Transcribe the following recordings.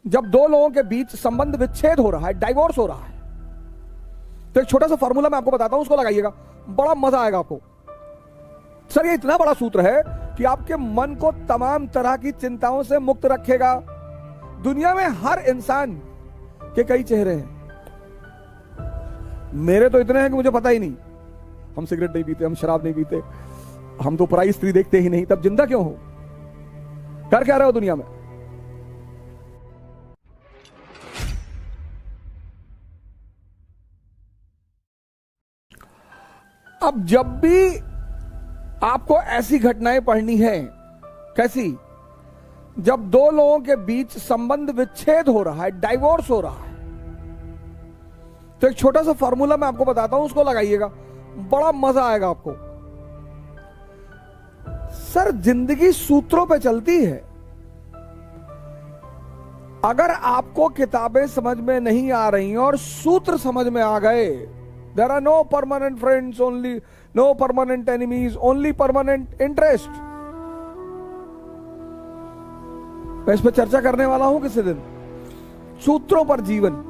जब दो लोगों के बीच संबंध विच्छेद हो रहा है, डाइवोर्स हो रहा है, तो एक छोटा सा फॉर्मूला मैं आपको बताता हूं, उसको लगाइएगा, बड़ा मजा आएगा आपको। सर ये इतना बड़ा सूत्र है कि आपके मन को तमाम तरह की चिंताओं से मुक्त रखेगा। दुनिया में हर इंसान के कई चेहरे हैं। मेरे तो इतने हैं कि मुझे पता ही नहीं। हम सिगरेट नहीं पीते, हम शराब नहीं पीते, हम तो पराई स्त्री देखते ही नहीं, तब जिंदा क्यों हो? कर क्या रहे हो दुनिया में? अब जब भी आपको ऐसी घटनाएं पढ़नी है, कैसी? जब दो लोगों के बीच संबंध विच्छेद हो रहा है, डाइवोर्स हो रहा है, तो एक छोटा सा फॉर्मूला मैं आपको बताता हूं, उसको लगाइएगा, बड़ा मजा आएगा आपको। सर जिंदगी सूत्रों पे चलती है। अगर आपको किताबें समझ में नहीं आ रही और सूत्र समझ में आ गए, there are no permanent friends, only no permanent enemies, only permanent interest. मैं इस पर चर्चा करने वाला हूं किसी दिन, सूत्रों पर जीवन।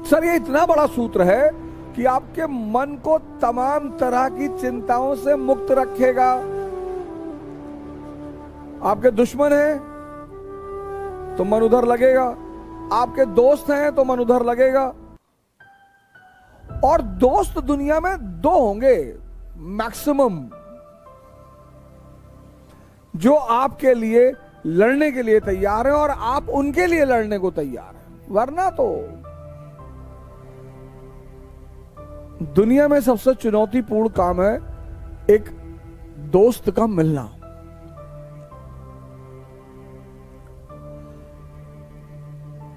सर ये इतना बड़ा सूत्र है कि आपके मन को तमाम तरह की चिंताओं से मुक्त रखेगा। आपके दुश्मन हैं तो मन उधर लगेगा, आपके दोस्त हैं तो मन उधर लगेगा। और दोस्त दुनिया में दो होंगे मैक्सिमम, जो आपके लिए लड़ने के लिए तैयार हैं और आप उनके लिए लड़ने को तैयार हैं। वरना तो दुनिया में सबसे चुनौतीपूर्ण काम है एक दोस्त का मिलना।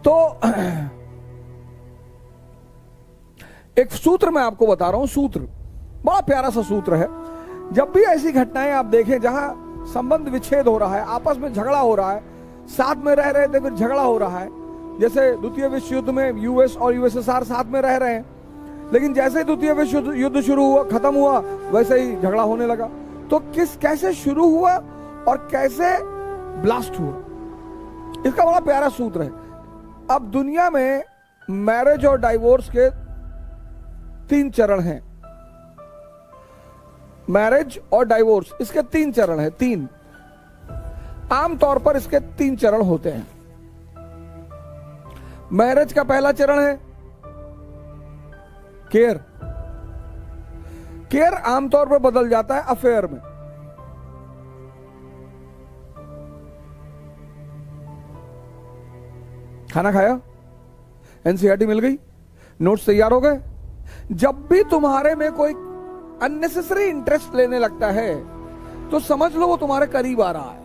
तो एक सूत्र मैं आपको बता रहा हूं, सूत्र बड़ा प्यारा सा सूत्र है। जब भी ऐसी घटनाएं आप देखें जहां संबंध विच्छेद हो रहा है, आपस में झगड़ा हो रहा है, साथ में रह रहे थे फिर झगड़ा हो रहा है, जैसे द्वितीय विश्व युद्ध में यूएस और यूएसएसआर साथ में रह रहे हैं, लेकिन जैसे द्वितीय विश्व युद्ध शुरू हुआ, खत्म हुआ, वैसे ही झगड़ा होने लगा। तो कैसे शुरू हुआ और कैसे ब्लास्ट हुआ, इसका बड़ा प्यारा सूत्र है। अब दुनिया में मैरिज और डाइवोर्स के 3 चरण हैं। मैरिज और डाइवोर्स, इसके 3 चरण हैं। 3 आमतौर पर इसके 3 चरण होते हैं। मैरिज का पहला चरण है केयर। केयर आमतौर पर बदल जाता है अफेयर में। खाना खाया, एनसीईआरटी मिल गई, नोट्स तैयार हो गए। जब भी तुम्हारे में कोई अननेसेसरी इंटरेस्ट लेने लगता है तो समझ लो वो तुम्हारे करीब आ रहा है।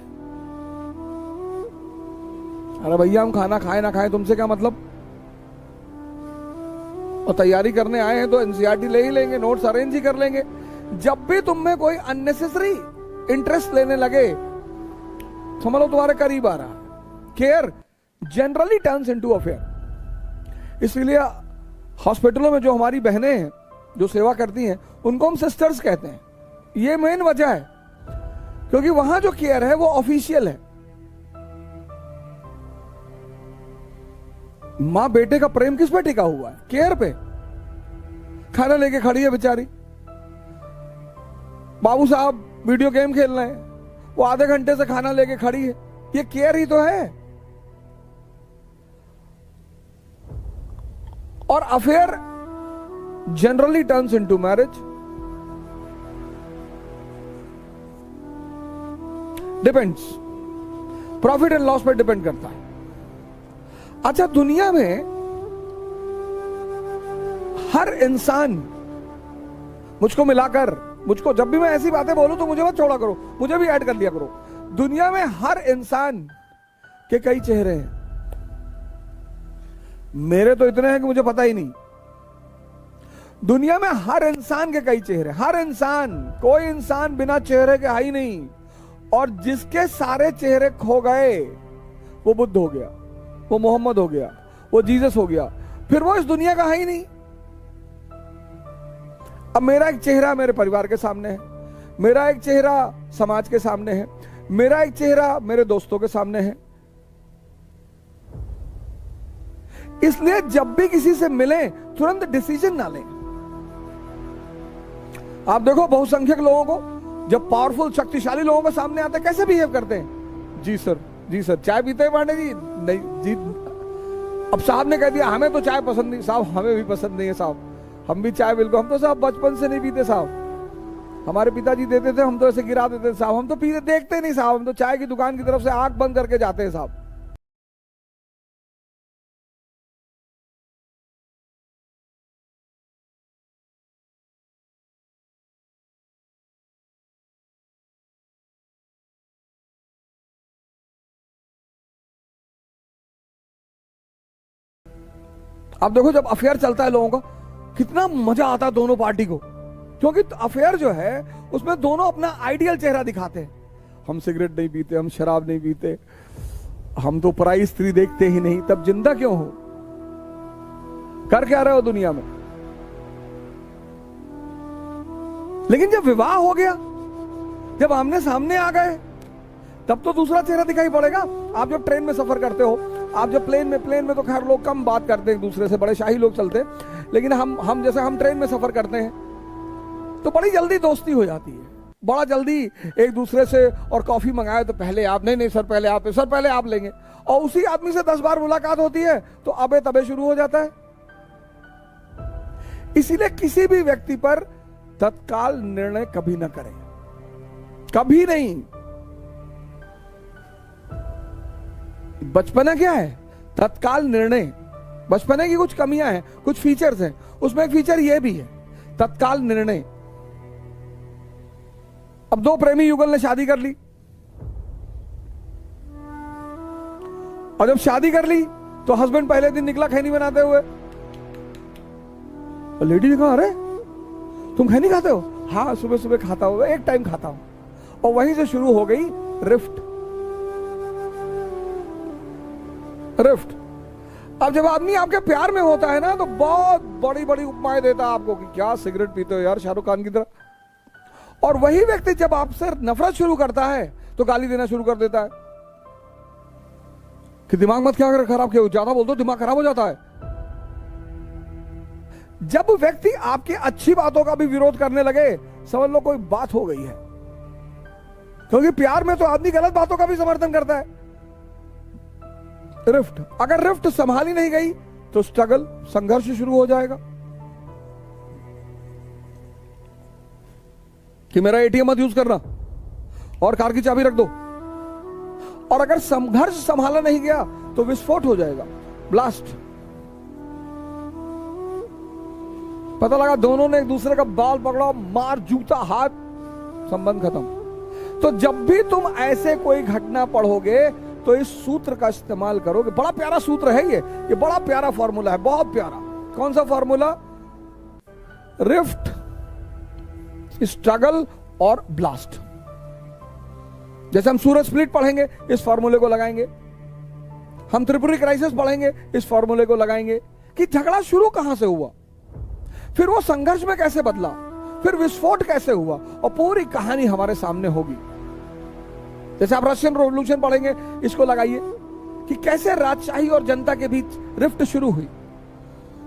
अरे भैया हम खाना खाए ना खाए तुमसे क्या मतलब, और तैयारी करने आए हैं तो एनसीईआरटी ले ही लेंगे, नोट्स अरेंज ही कर लेंगे। जब भी तुम में कोई अननेसेसरी इंटरेस्ट लेने लगे समझ लो तुम्हारे करीब आ रहा है। Care generally turns into affair. इसलिए हॉस्पिटलों में जो हमारी बहनें हैं जो सेवा करती हैं उनको हम सिस्टर्स कहते हैं। ये मेन वजह है क्योंकि वहां जो केयर है वो ऑफिशियल है। मां बेटे का प्रेम किस पे टिका हुआ है? केयर पे। खाना लेके खड़ी है बेचारी, बाबू साहब वीडियो गेम खेल रहे हैं, वो आधे घंटे से खाना लेके खड़ी है, ये केयर ही तो है। और affair generally turns into marriage. Depends, profit and loss पर डिपेंड करता है। अच्छा, दुनिया में हर इंसान, मुझको मिलाकर, मुझको जब भी मैं ऐसी बातें बोलूं तो मुझे मत छोड़ा करो, मुझे भी ऐड कर लिया करो। दुनिया में हर इंसान के कई चेहरे हैं। मेरे तो इतने हैं कि मुझे पता ही नहीं। दुनिया में हर इंसान के कई चेहरे, हर इंसान, कोई इंसान बिना चेहरे के है ही नहीं। और जिसके सारे चेहरे खो गए वो बुद्ध हो गया, वो मोहम्मद हो गया, वो जीसस हो गया, फिर वो इस दुनिया का है ही नहीं। अब मेरा एक चेहरा मेरे परिवार के सामने है, मेरा एक चेहरा समाज के सामने है, मेरा एक चेहरा मेरे दोस्तों के सामने है, इसलिए जब भी किसी से मिलें तुरंत डिसीजन ना लें। आप देखो बहुसंख्यक लोगों को, जब पावरफुल शक्तिशाली लोगों के सामने आते हैं कैसे बिहेव करते हैं। जी सर, जी सर, चाय पीते हैं पांडे जी? नहीं जी। अब साहब ने कह दिया हमें तो चाय पसंद नहीं। साहब हमें भी पसंद नहीं है साहब, हम भी चाय बिल्कुल, हम तो साहब बचपन से नहीं पीते साहब, हमारे पिताजी देते थे, हम तो ऐसे गिरा देते थे साहब, हम तो पीते देखते नहीं साहब, हम तो चाय की दुकान की तरफ से आंख बंद करके जाते हैं साहब। आप देखो जब अफेयर चलता है लोगों का, कितना मजा आता है दोनों पार्टी को, क्योंकि अफेयर जो है उसमें दोनों अपना आइडियल चेहरा दिखाते हैं। हम सिगरेट नहीं पीते, हम शराब नहीं पीते, हम तो पराई स्त्री देखते ही नहीं। तब जिंदा क्यों हो? कर क्या रहे हो दुनिया में? लेकिन जब विवाह हो गया, जब आमने सामने आ गए, तब तो दूसरा चेहरा दिखाई पड़ेगा। आप जब ट्रेन में सफर करते हो, आप जब प्लेन में तो खैर लोग कम बात करते हैं एक दूसरे से, बड़े शाही लोग चलते हैं, लेकिन हम जैसे हम ट्रेन में सफर करते हैं तो बड़ी जल्दी दोस्ती हो जाती है, बड़ा जल्दी एक दूसरे से। और कॉफी मंगाए तो पहले आप, नहीं सर पहले आप, सर पहले आप लेंगे। और उसी आदमी से 10 बार मुलाकात होती है तो अबे तबे शुरू हो जाता है। इसीलिए किसी भी व्यक्ति पर तत्काल निर्णय कभी ना करें, कभी नहीं। बचपना क्या है? तत्काल निर्णय। बचपने की कुछ कमियां हैं, कुछ फीचर्स हैं, उसमें एक फीचर यह भी है, तत्काल निर्णय। अब दो प्रेमी युगल ने शादी कर ली, और जब शादी कर ली तो हस्बैंड पहले दिन निकला खैनी बनाते हुए। तो लेडी ने कहा अरे तुम खैनी खाते हो? हाँ सुबह सुबह खाता हूं, एक टाइम खाता हूं। और वहीं से शुरू हो गई रिफ्ट। अब जब आदमी आपके प्यार में होता है ना तो बहुत बड़ी बड़ी उपमाएं देता है आपको कि क्या सिगरेट पीते हो यार शाहरुख खान की तरह। और वही व्यक्ति जब आपसे नफरत शुरू करता है तो गाली देना शुरू कर देता है कि दिमाग मत क्या खराब किया, ज्यादा बोल दो दिमाग खराब हो जाता है। जब व्यक्ति आपकी अच्छी बातों का भी विरोध करने लगे, समझ लो कोई बात हो गई है, क्योंकि प्यार में तो आदमी गलत बातों का भी समर्थन करता है। रिफ्ट, अगर रिफ्ट संभाली नहीं गई तो स्ट्रगल, संघर्ष शुरू हो जाएगा कि मेरा एटीएम मत यूज करना और कार की चाबी रख दो। और अगर संघर्ष संभाला नहीं गया तो विस्फोट हो जाएगा, ब्लास्ट। पता लगा दोनों ने एक दूसरे का बाल पकड़ा, मार, जूता, हाथ, संबंध खत्म। तो जब भी तुम ऐसे कोई घटना पढ़ोगे तो इस सूत्र का इस्तेमाल करोगे। बड़ा प्यारा सूत्र है ये बड़ा प्यारा फॉर्मूला है, बहुत प्यारा। कौन सा फॉर्मूला? रिफ्ट, स्ट्रगल और ब्लास्ट। जैसे हम सूरज स्प्लिट पढ़ेंगे, इस फॉर्मूले को लगाएंगे। हम त्रिपुरी क्राइसिस पढ़ेंगे, इस फॉर्मूले को लगाएंगे कि झगड़ा शुरू कहां से हुआ, फिर वो संघर्ष में कैसे बदला, फिर विस्फोट कैसे हुआ, और पूरी कहानी हमारे सामने होगी। जैसे आप रशियन रेवोल्यूशन पढ़ेंगे, इसको लगाइए कि कैसे राजशाही और जनता के बीच रिफ्ट शुरू हुई।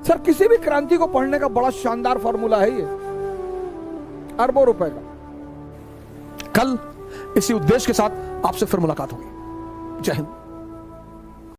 सर किसी भी क्रांति को पढ़ने का बड़ा शानदार फॉर्मूला है ये, अरबों रुपए का। कल इसी उद्देश्य के साथ आपसे फिर मुलाकात होगी। जय हिंद।